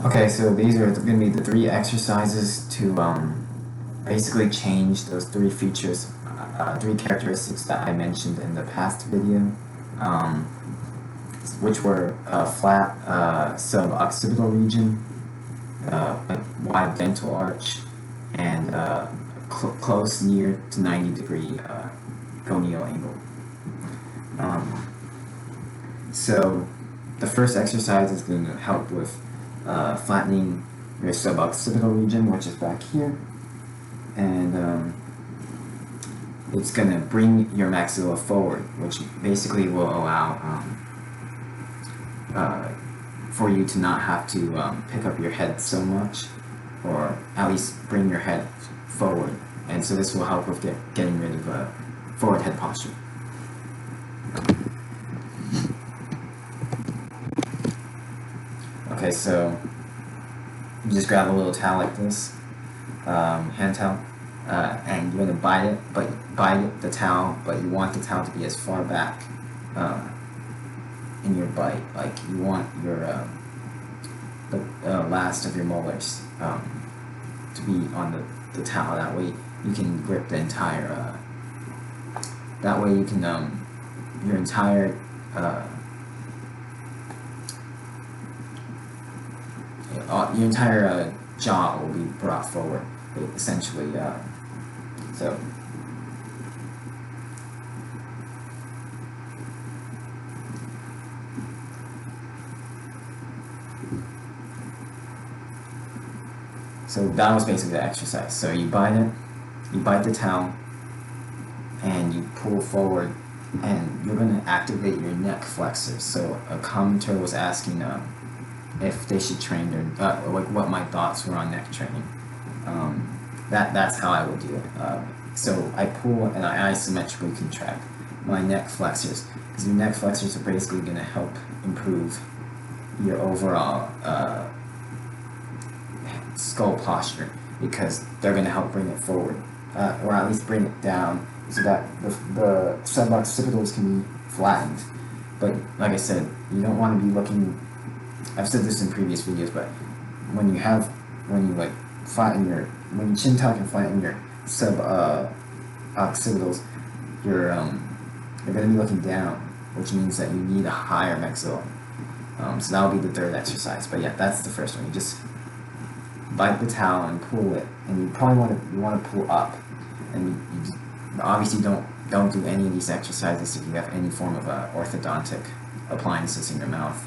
Okay, so these are going to be the three exercises to basically change those three features, three characteristics that I mentioned in the past video, um, which were flat suboccipital region, a wide dental arch, and close near to 90-degree gonial angle. So the first exercise is going to help with flattening your suboccipital region, which is back here, and it's going to bring your maxilla forward, which basically will allow for you to not have to pick up your head so much, or at least bring your head forward. And so this will help with getting rid of forward head posture. Okay, so you just grab a little towel like this, hand towel, and you're gonna bite the towel, but you want the towel to be as far back in your bite, like you want your the last of your molars to be on the towel. That way you can grip the entire. That way you can your entire jaw will be brought forward, essentially. So that was basically the exercise. So you bite the towel, and you pull forward, and you're going to activate your neck flexors. So a commenter was asking if they should train their like what my thoughts were on neck training. That's how I would do it. So I pull and I isometrically contract my neck flexors, because your neck flexors are basically going to help improve your overall skull posture, because they're going to help bring it forward, or at least bring it down, so that the suboccipitals can be flattened. But like I said, you don't want to be looking. I've said this in previous videos, but when you chin tuck and flatten your suboccipitals, you're going to be looking down, which means that you need a higher maxilla. So that will be the third exercise. But yeah, that's the first one. You just bite the towel and pull it, and you probably want to pull up, and you obviously don't do any of these exercises if you have any form of orthodontic appliances in your mouth.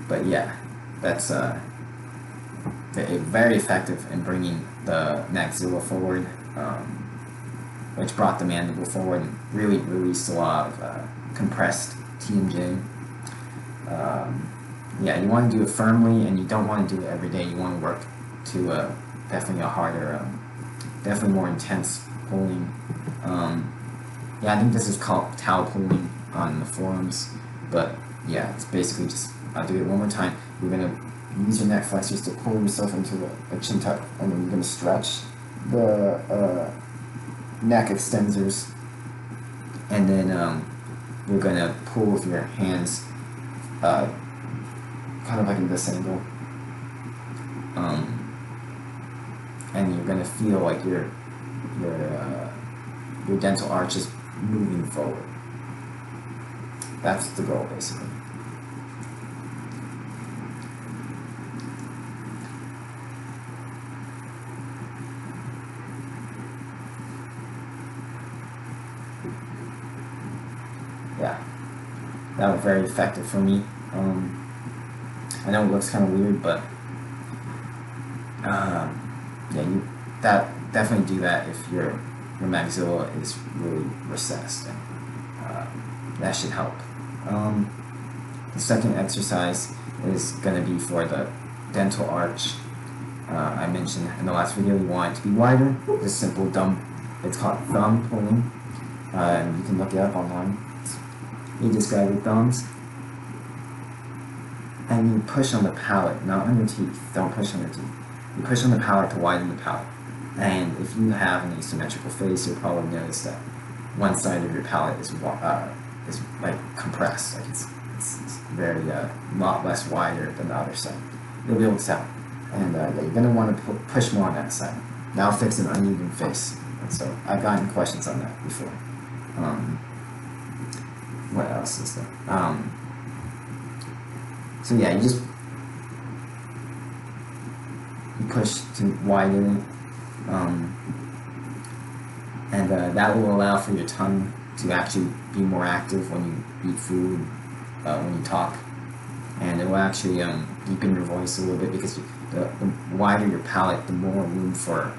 But yeah, that's very effective in bringing the maxilla forward, which brought the mandible forward and really released a lot of compressed TMJ. Yeah, you want to do it firmly, and you don't want to do it every day. You want to work to definitely a harder, definitely more intense pulling. Yeah, I think this is called towel pulling on the forums, but yeah, it's basically just, I'll do it one more time. You're going to use your neck flexors to pull yourself into a chin tuck, and then you're going to stretch the neck extensors, and then you're going to pull with your hands kind of like in this angle, and you're going to feel like your dental arch is moving forward. That's the goal, basically. Yeah, that was very effective for me. I know it looks kind of weird, but yeah, that definitely do that if your maxilla is really recessed, and that should help. The second exercise is going to be for the dental arch. I mentioned in the last video you want it to be wider. Just simple it's called thumb pulling. You can look it up online. You just grab your thumbs, and you push on the palate, not on your teeth. Don't push on your teeth. You push on the palate to widen the palate. And if you have an asymmetrical face, you'll probably notice that one side of your palate is like compressed, like it's very lot less wider than the other side. You'll be able to tell, and yeah, you're gonna want to push more on that side. That'll fix an uneven face. And so I've gotten questions on that before. What else is there? So yeah, you push to widen it, and that will allow for your tongue to actually be more active when you eat food, when you talk, and it will actually deepen your voice a little bit, because the wider your palate, the more room for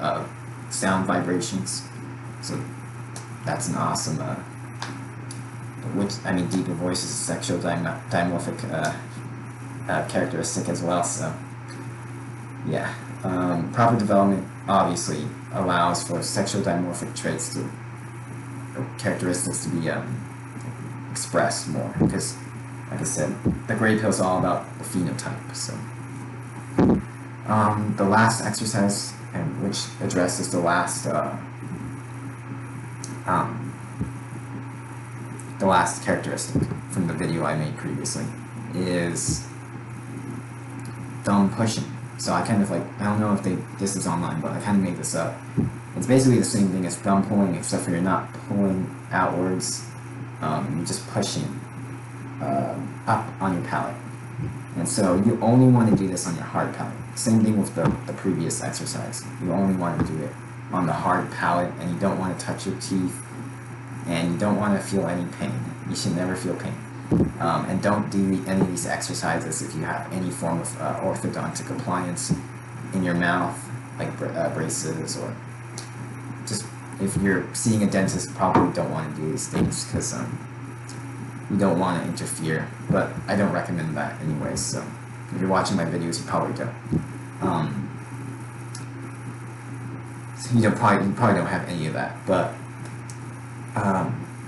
sound vibrations. So that's an awesome, deeper voice is a sexual dimorphic characteristic as well. So yeah, proper development obviously allows for sexual dimorphic traits or characteristics to be expressed more, because, like I said, the gray pill is all about the phenotype. So the last exercise, and which addresses the last characteristic from the video I made previously, is thumb pushing. So I kind of I don't know if this is online, but I kind of made this up. It's basically the same thing as thumb pulling, except for you're not pulling outwards, you're just pushing up on your palate. And so you only want to do this on your hard palate. Same thing with the previous exercise. You only want to do it on the hard palate, and you don't want to touch your teeth, and you don't want to feel any pain. You should never feel pain. And don't do any of these exercises if you have any form of orthodontic appliance in your mouth, like braces, or just if you're seeing a dentist, probably don't want to do these things, because you don't want to interfere. But I don't recommend that anyways, so if you're watching my videos, you probably don't. So you probably don't have any of that. But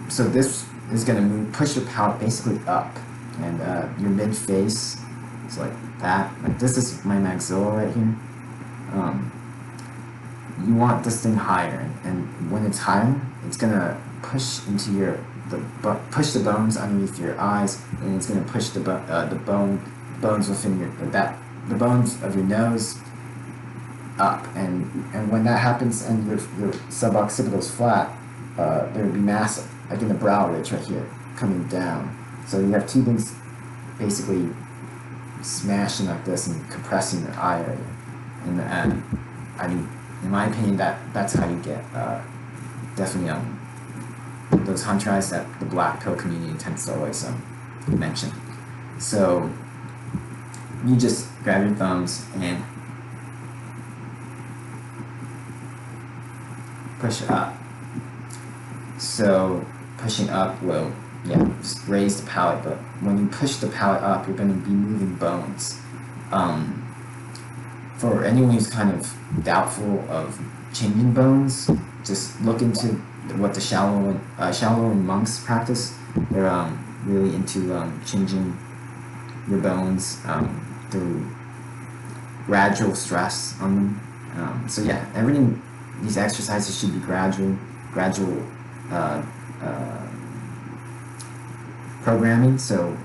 so this is going to push your palate basically up, and your mid face is like that. Like this is my maxilla right here. You want this thing higher, and when it's higher, it's gonna push into push the bones underneath your eyes, and it's gonna push the bones within the bones of your nose up, and when that happens and your suboccipital is flat, there would be mass, like in the brow ridge right here, coming down. So you have two things basically smashing like this and compressing your eye area. And in my opinion, that's how you get definitely those hunch eyes that the black pill community tends to always mention. So you just grab your thumbs and push it up. So pushing up will, just raise the palate, but when you push the palate up, you're going to be moving bones. For anyone who's kind of doubtful of changing bones, just look into what the Shaolin monks practice. They're really into changing your bones through gradual stress on them. So yeah, these exercises should be gradual programming. So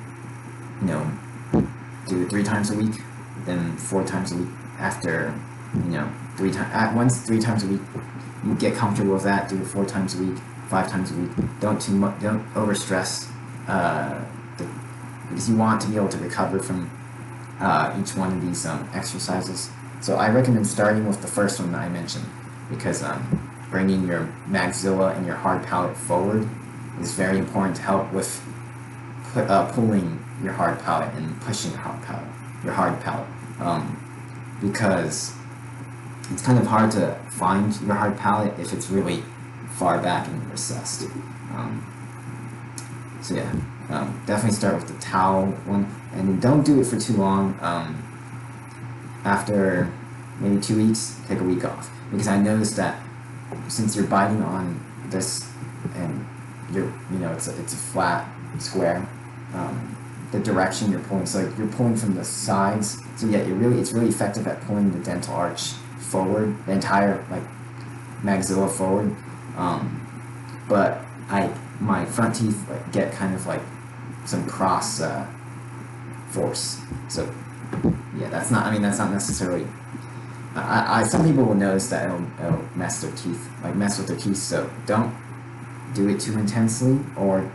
do it 3 times a week, then 4 times a week. After 3 times a week, you get comfortable with that. Do it 4 times a week, 5 times a week. Don't overstress, because you want to be able to recover from each one of these exercises. So I recommend starting with the first one that I mentioned, because bringing your maxilla and your hard palate forward is very important to help with pulling your hard palate and pushing your hard palate. Because it's kind of hard to find your hard palate if it's really far back and recessed. So yeah, definitely start with the towel one, and then don't do it for too long. After maybe 2 weeks, take a week off, because I noticed that since you're biting on this and it's a flat square, the direction you're pulling, so you're pulling from the sides. So yeah, it's really effective at pulling the dental arch forward, the entire maxilla forward. But my front teeth get kind of some cross force. So yeah, that's not necessarily. Some people will notice that it'll mess their teeth, mess with their teeth. So don't do it too intensely, or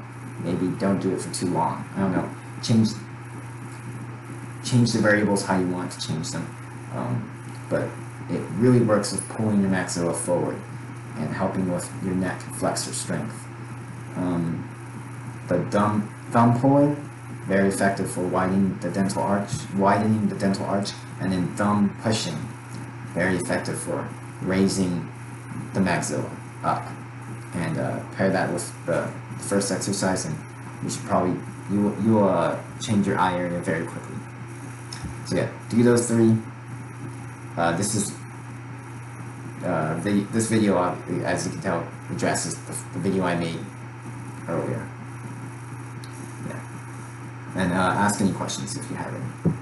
maybe don't do it for too long. I don't know. Change the variables how you want to change them. But it really works with pulling your maxilla forward and helping with your neck flexor strength. The thumb puller, very effective for widening the dental arch, and then thumb pushing, very effective for raising the maxilla up. And pair that with the first exercise, and you should probably you will change your eye area very quickly. So yeah, do those three. This is this video, as you can tell, addresses the video I made earlier. Yeah, and ask any questions if you have any.